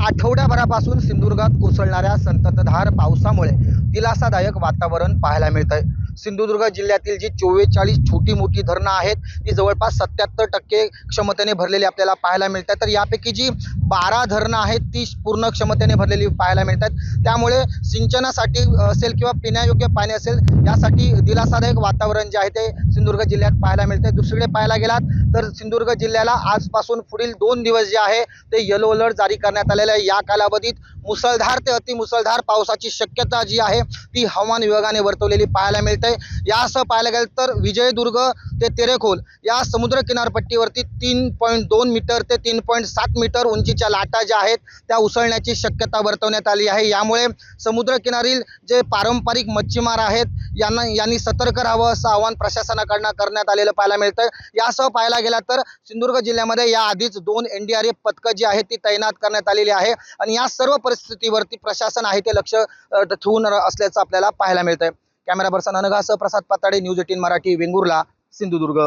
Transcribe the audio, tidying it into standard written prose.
आठवड्याभरापासून सिंधुदुर्गात कोसळणाऱ्या संततधार पावसामुळे दिलासादायक वातावरण पाहायला मिळतंय। सिंधुदुर्ग जिल्ह्यातील जी 44 छोटी मोठी धरणं आहेत ती जवळपास 77% क्षमतेने भरलेली आपल्याला पाहायला मिळतात। तर यापैकी जी 12 धरणं आहेत ती पूर्ण क्षमतेने भरलेली पाहायला मिळतात। त्यामुळे सिंचनासाठी असेल किंवा पिण्यायोग्य पाणी असेल यासाठी दिलासादायक वातावरण जे आहे ते सिंधुदुर्ग जिल्ह्यात पाहायला मिळते। दुसरीकडे पाहायला गेलात तर सिंधुदुर्ग जिल्ह्याला आजपासून पुढील 2 दिवस जे आहे ते येलो अलर्ट जारी करण्यात आलेला आहे। या कालावधीत मुसळधार ते अतिमुसळधार पावसाची शक्यता जी आहे ती हवामान विभागाने वर्तवलेली पाहायला मिळते। यासह पाहायला गेलं तर विजयदुर्ग ते तेरेखोल या समुद्र किनारपट्टीवरती 3.2 मीटर ते 3.7 मीटर उंचीच्या लाटा ज्या आहेत त्या उसळण्याची शक्यता वर्तवण्यात आली आहे। यामुळे समुद्रकिनारील जे पारंपरिक मच्छीमार आहेत यांनी सतर्क राहावं असं आवाहन प्रशासनाकडून करण्यात आलेलं पाहायला मिळतं। यासह पाहायला गेला तर सिंधुदुर्ग जिल्ह्यामध्ये या आधीच 2 NDRF पथकं जी आहेत ती तैनात करण्यात आलेली आहे आणि या सर्व परिस्थितीवरती प्रशासन आहे ते लक्ष ठेवून असल्याचं आपल्याला पाहायला मिळतंय। कॅमेरा पर्सन अनघासह प्रसाद पाताडे, न्यूज 18 मराठी, वेंगुर्ला, सिंधुदुर्ग।